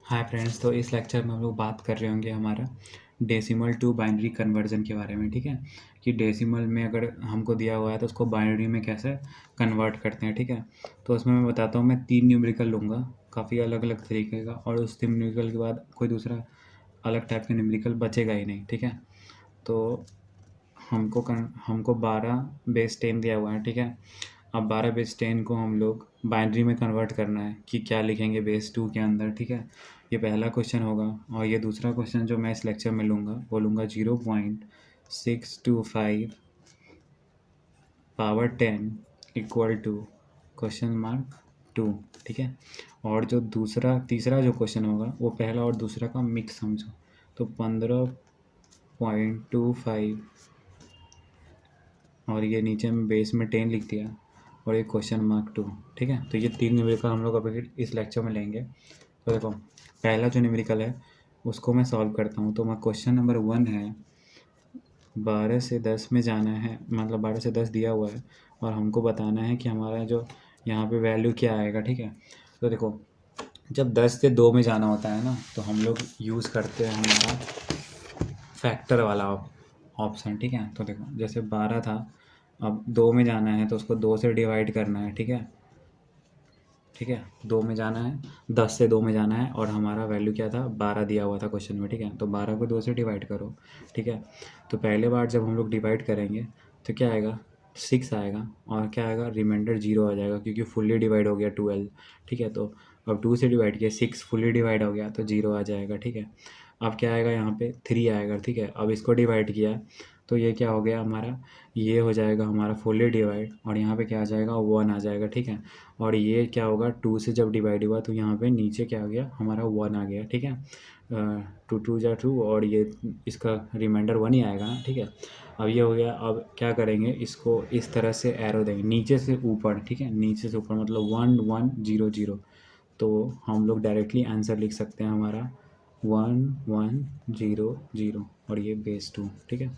Hi friends, तो इस lecture में हम लोग बात कर रहे होंगे हमारा डेसिमल टू बाइनरी कन्वर्जन के बारे में। ठीक है, कि डेसिमल में अगर हमको दिया हुआ है तो उसको बाइनरी में कैसे कन्वर्ट करते हैं। ठीक है, तो उसमें मैं बताता हूँ। मैं 3 न्यूमेरिकल लूँगा, काफ़ी अलग अलग तरीके का, और उस 3 न्यूमेरिकल के बाद कोई दूसरा अलग टाइप का न्यूमेरिकल बचेगा ही नहीं। ठीक है, तो हमको 12 बेस 10 दिया हुआ है। ठीक है, अब 12 बेस 10 को हम लोग बाइनरी में कन्वर्ट करना है कि क्या लिखेंगे बेस 2 के अंदर। ठीक है, ये पहला क्वेश्चन होगा। और ये दूसरा क्वेश्चन जो मैं इस लेक्चर में लूँगा वो लूँगा 0.625 power 10 equal to question mark 2। ठीक है, और जो तीसरा जो क्वेश्चन होगा वो पहला और दूसरा का मिक्स समझो, तो 15.25 और ये नीचे में बेस में 10 लिख दिया और ये क्वेश्चन मार्क 2। ठीक है, तो ये 3 न्यूमेरिकल हम लोग अभी इस लेक्चर में लेंगे। तो देखो, पहला जो न्यूमेरिकल है उसको मैं सॉल्व करता हूँ। तो मैं क्वेश्चन नंबर 1 है, 12 से 10 में जाना है, मतलब 12 से 10 दिया हुआ है और हमको बताना है कि हमारा जो यहाँ पे वैल्यू क्या आएगा। ठीक है, तो देखो, जब 10 से 2 में जाना होता है ना तो हम लोग यूज़ करते हैं हमारा फैक्टर वाला ऑप्शन। ठीक है, तो देखो जैसे 12 था, अब 2 में जाना है तो उसको 2 से डिवाइड करना है। ठीक है, ठीक है, 2 में जाना है, 10 से 2 में जाना है और हमारा वैल्यू क्या था, 12 दिया हुआ था क्वेश्चन में। ठीक है, तो 12 को 2 से डिवाइड करो। ठीक है, तो पहले बार जब हम लोग डिवाइड करेंगे तो क्या आएगा, 6 आएगा, और क्या आएगा, रिमाइंडर 0 आ जाएगा क्योंकि फुल्ली डिवाइड हो गया 12। ठीक है, तो अब 2 से डिवाइड किया, 6 फुल्ली डिवाइड हो गया तो 0 आ जाएगा। ठीक है, अब क्या आएगा, यहाँ पे 3 आएगा। ठीक है, अब इसको डिवाइड किया तो ये क्या हो गया हमारा, ये हो जाएगा हमारा फुल्ली डिवाइड, और यहाँ पे क्या आ जाएगा, 1 आ जाएगा। ठीक है, और ये क्या होगा, 2 से जब डिवाइड हुआ तो यहाँ पे नीचे क्या आ गया, हमारा 1 आ गया। ठीक है, 2 2 जा 2 और ये इसका रिमाइंडर 1 ही आएगा ना। ठीक है, अब ये हो गया। अब क्या करेंगे, इसको इस तरह से एरो देंगे नीचे से ऊपर। ठीक है, नीचे से ऊपर मतलब 1 1 0 0, तो हम लोग डायरेक्टली आंसर लिख सकते हैं हमारा 1 1 0 0 और ये बेस 2। ठीक है,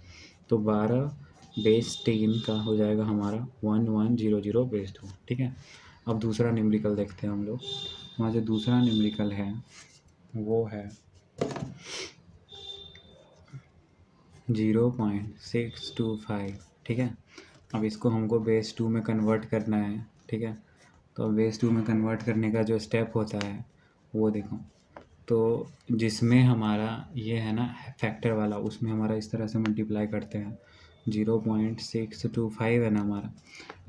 तो 12 बेस 10 का हो जाएगा हमारा 1 1 0 0 बेस 2। ठीक है, अब दूसरा न्यूमेरिकल देखते हैं हम लोग। हमारा जो दूसरा न्यूमेरिकल है वो है 0.625। ठीक है, अब इसको हमको बेस 2 में कन्वर्ट करना है। ठीक है, तो अब बेस 2 में कन्वर्ट करने का जो स्टेप होता है वो देखो, तो जिसमें हमारा ये है ना फैक्टर वाला, उसमें हमारा इस तरह से मल्टीप्लाई करते हैं। 0.625 है ना हमारा,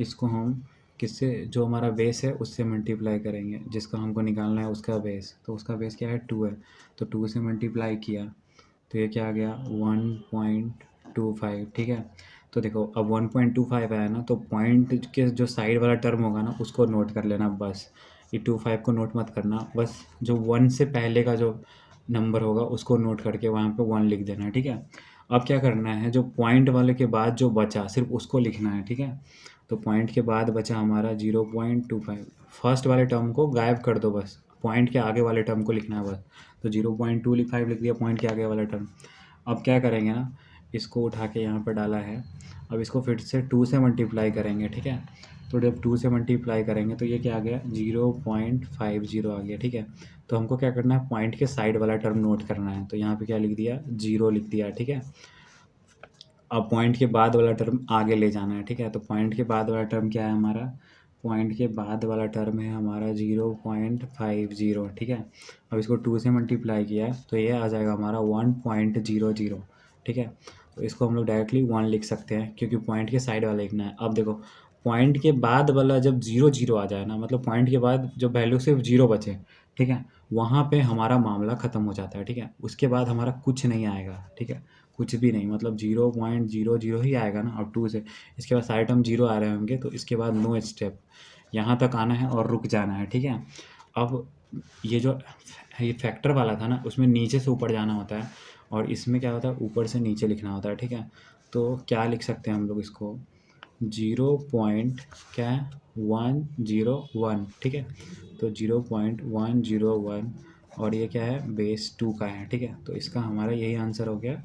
इसको हम किससे, जो हमारा बेस है उससे मल्टीप्लाई करेंगे, जिसका हमको निकालना है उसका बेस, तो उसका बेस क्या है, 2 है, तो 2 से मल्टीप्लाई किया तो ये क्या आ गया, 1.25। ठीक है, तो देखो अब 1.25 आया ना, तो पॉइंट के जो साइड वाला टर्म होगा ना उसको नोट कर लेना बस। ये 25 को नोट मत करना, बस जो 1 से पहले का जो नंबर होगा उसको नोट करके वहाँ पे 1 लिख देना है। ठीक है, अब क्या करना है, जो पॉइंट वाले के बाद जो बचा सिर्फ उसको लिखना है। ठीक है, तो पॉइंट के बाद बचा हमारा 0.25, फर्स्ट वाले टर्म को गायब कर दो, बस पॉइंट के आगे वाले टर्म को लिखना है बस। तो 0.25 लिख दिया पॉइंट के आगे वाला टर्म। अब क्या करेंगे ना, इसको उठा के यहाँ पर डाला है, अब इसको फिर से 2 से मल्टीप्लाई करेंगे। ठीक है, तो जब 2 से मल्टीप्लाई करेंगे तो ये क्या आ गया, 0.50 आ गया। ठीक है, तो हमको क्या करना है, पॉइंट के साइड वाला टर्म नोट करना है, तो यहाँ पे क्या लिख दिया, 0 लिख दिया। ठीक है, अब पॉइंट के बाद वाला टर्म आगे ले जाना है। ठीक है, तो पॉइंट के बाद वाला टर्म क्या है हमारा, पॉइंट के बाद वाला टर्म है हमारा 0.50। ठीक है, अब इसको 2 से मल्टीप्लाई किया तो ये आ जाएगा हमारा 1.00। ठीक है, तो इसको हम लोग डायरेक्टली 1 लिख सकते हैं क्योंकि पॉइंट के साइड वाला लिखना है। अब देखो, पॉइंट के बाद वाला जब 0 0 आ जाए ना, मतलब पॉइंट के बाद जब वैल्यू सिर्फ 0 बचे, ठीक है, वहाँ पे हमारा मामला ख़त्म हो जाता है। ठीक है, उसके बाद हमारा कुछ नहीं आएगा। ठीक है, कुछ भी नहीं, मतलब 0.00 ही आएगा ना अब 2 से, इसके बाद सारे टर्म 0 आ रहे होंगे, तो इसके बाद नो स्टेप, यहाँ तक आना है और रुक जाना है। ठीक है, अब ये फैक्टर वाला था ना, उसमें नीचे से ऊपर जाना होता है और इसमें क्या होता है, ऊपर से नीचे लिखना होता है। ठीक है, तो क्या लिख सकते हैं हम लोग इसको, 0.101। ठीक है, तो 0.101 और ये क्या है, बेस 2 का है। ठीक है, तो इसका हमारा यही आंसर हो गया,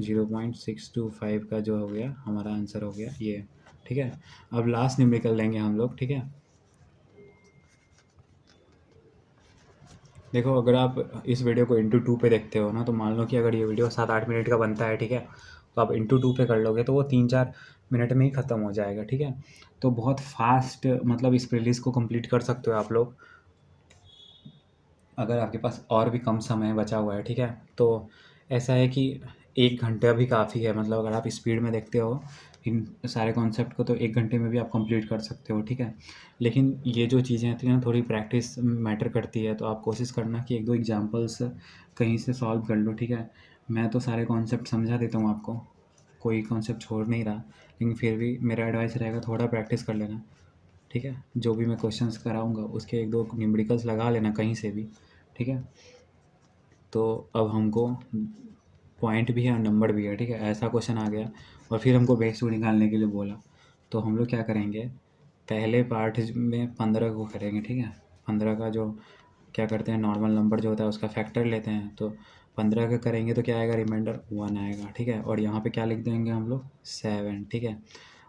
0.625 का जो हो गया हमारा आंसर हो गया ये। ठीक है, अब लास्ट न्यूमेरिकल लेंगे हम लोग। ठीक है, देखो अगर आप इस वीडियो को इंटू टू पे देखते हो ना, तो मान लो कि अगर ये वीडियो 7-8 मिनट का बनता है, ठीक है, तो आप इंटू टू पे कर लोगे तो वो 3-4 मिनट में ही ख़त्म हो जाएगा, ठीक है। तो बहुत फास्ट मतलब इस प्लेलिस्ट को कंप्लीट कर सकते हो आप लोग, अगर आपके पास और भी कम समय बचा हुआ है, ठीक है। तो ऐसा है कि 1 घंटा भी काफ़ी है, मतलब अगर आप स्पीड में देखते हो इन सारे कॉन्सेप्ट को तो 1 घंटे में भी आप कंप्लीट कर सकते हो, ठीक है। लेकिन ये जो चीज़ें होती हैं ना, थोड़ी प्रैक्टिस मैटर करती है, तो आप कोशिश करना कि 1-2 एग्जांपल्स कहीं से सॉल्व कर लो, ठीक है। मैं तो सारे कॉन्सेप्ट समझा देता हूँ आपको, कोई कॉन्सेप्ट छोड़ नहीं रहा, लेकिन फिर भी मेरा एडवाइस रहेगा थोड़ा प्रैक्टिस कर लेना, ठीक है। जो भी मैं क्वेश्चंस कराऊँगा उसके 1-2 न्यूमेरिकल्स लगा लेना कहीं से भी, ठीक है। तो अब हमको पॉइंट भी है और नंबर भी है, ठीक है। ऐसा क्वेश्चन आ गया और फिर हमको बेस टू निकालने के लिए बोला, तो हम लोग क्या करेंगे, पहले पार्ट में 15 को करेंगे, ठीक है। 15 का जो क्या करते हैं, नॉर्मल नंबर जो होता है उसका फैक्टर लेते हैं, तो 15 का करेंगे तो क्या आएगा, रिमाइंडर 1 आएगा, ठीक है। और यहाँ पे क्या लिख देंगे हम लोग, 7, ठीक है।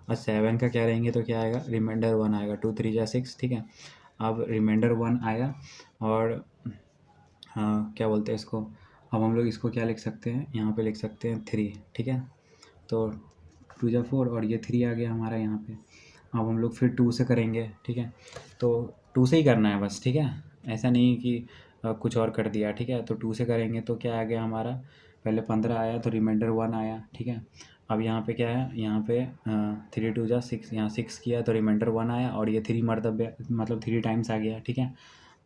और 7 का क्या रहेंगे तो क्या आएगा, रिमाइंडर 1 आएगा, 2 3 जा 6, ठीक है। अब रिमाइंडर 1 आया और हाँ क्या बोलते हैं इसको, अब हम लोग इसको क्या लिख सकते हैं, यहाँ पे लिख सकते हैं 3, ठीक है। तो 2 जा 4 और ये 3 आ गया हमारा यहाँ पे। अब हम लोग फिर 2 से करेंगे, ठीक है। तो 2 से ही करना है बस, ठीक है। ऐसा नहीं कि कुछ और कर दिया, ठीक है। तो 2 से करेंगे तो क्या आ गया हमारा, पहले 15 आया तो रिमाइंडर 1 आया, ठीक है। अब यहाँ पे क्या है, यहाँ पे 3 2 जा 6, यहाँ 6 किया तो रिमाइंडर 1 आया और ये 3 मरतबे मतलब 3 टाइम्स आ गया, ठीक है।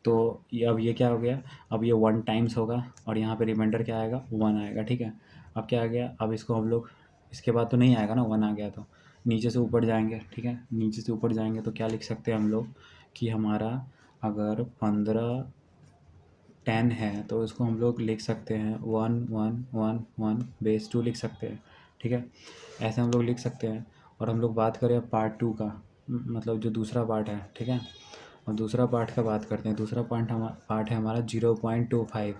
तो ये अब ये क्या हो गया, अब ये 1 टाइम्स होगा और यहाँ पे रिमाइंडर क्या आएगा, 1 आएगा, ठीक है। अब क्या आ गया, अब इसको हम लोग इसके बाद तो नहीं आएगा ना, 1 आ गया तो नीचे से ऊपर जाएंगे, ठीक है। नीचे से ऊपर जाएंगे तो क्या लिख सकते हैं हम लोग कि हमारा अगर 15 10 है तो इसको हम लोग लिख सकते हैं 1 1 1 1 बेस 2 लिख सकते हैं, ठीक है। ऐसे हम लोग लिख सकते हैं। और हम लोग बात करें पार्ट 2 का, मतलब जो दूसरा पार्ट है, ठीक है। और दूसरा पार्ट का बात करते हैं, दूसरा पार्ट है हमारा 0.25,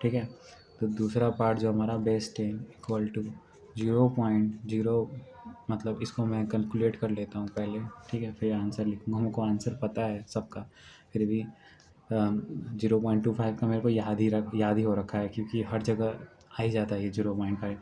ठीक है। तो दूसरा पार्ट जो हमारा बेस 10 इक्वल टू 0.0, मतलब इसको मैं कैलकुलेट कर लेता हूँ पहले, ठीक है, फिर आंसर लिखूँगा। हमको आंसर पता है सबका, फिर भी 0.25 का मेरे को याद ही हो रखा है, क्योंकि हर जगह आ ही जाता है ये 0.5।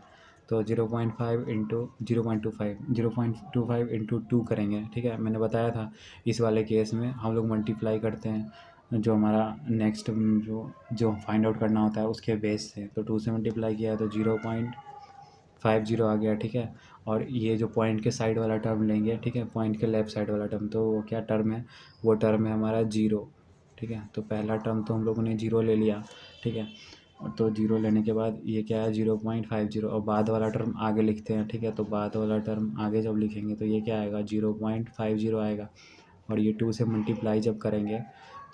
तो 0.5 इंटू 0.25 इंटू 2 करेंगे, ठीक है। मैंने बताया था इस वाले केस में हम लोग मल्टीप्लाई करते हैं जो हमारा नेक्स्ट जो फाइंड आउट करना होता है उसके बेस से। तो 2 से मल्टीप्लाई किया तो 0.50 आ गया, ठीक है। और ये जो पॉइंट के साइड वाला टर्म लेंगे, ठीक है, पॉइंट के लेफ़्ट साइड वाला टर्म, तो वो क्या टर्म है, वो टर्म है हमारा 0, ठीक है। तो पहला टर्म तो हम लोगों ने 0 ले लिया, ठीक है। और तो 0 लेने के बाद ये क्या है, 0.50, और बाद वाला टर्म आगे लिखते हैं, ठीक है। तो बाद वाला टर्म आगे जब लिखेंगे तो ये क्या आएगा, 0.50 आएगा। और ये 2 से मल्टीप्लाई जब करेंगे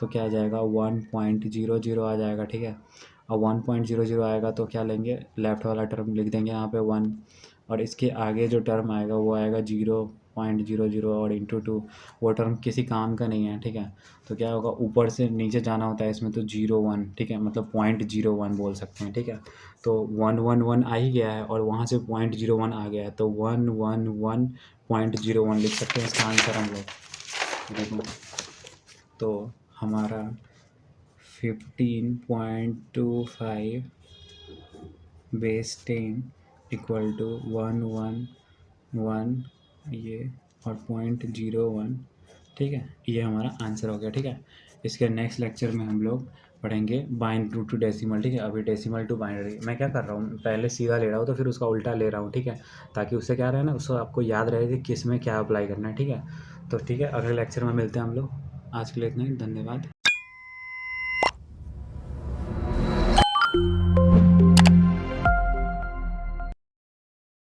तो क्या आ जाएगा, 1.00 आ जाएगा, ठीक है। और 1.00 आएगा तो क्या लेंगे, लेफ़्ट वाला टर्म लिख देंगे यहाँ पे 1, और इसके आगे जो टर्म आएगा वो आएगा 0.00 और इंटू 2, वो टर्म किसी काम का नहीं है, ठीक है। तो क्या होगा, ऊपर से नीचे जाना होता है इसमें, तो 0 1, ठीक है, मतलब 0.01 बोल सकते हैं, ठीक है। तो 1 आ ही गया है और वहाँ से 0.01 आ गया है, तो 111.01 लिख सकते हैं इसका आंसर हम लोग। देखो तो हमारा 15.25 बेस 10 इक्वल टू 111 ये और 0.01, ठीक है, ये हमारा आंसर हो गया, ठीक है। इसके नेक्स्ट लेक्चर में हम लोग पढ़ेंगे बाइनरी टू डेसिमल, ठीक है। अभी डेसिमल टू बाइनरी मैं क्या कर रहा हूँ, पहले सीधा ले रहा हूँ तो फिर उसका उल्टा ले रहा हूँ, ठीक है, ताकि उससे क्या रहे ना, उसको आपको याद रहे कि किस में क्या अप्लाई करना है, ठीक है। तो ठीक है, अगले लेक्चर में मिलते हैं हम लोग। आज के लिए इतना ही, धन्यवाद।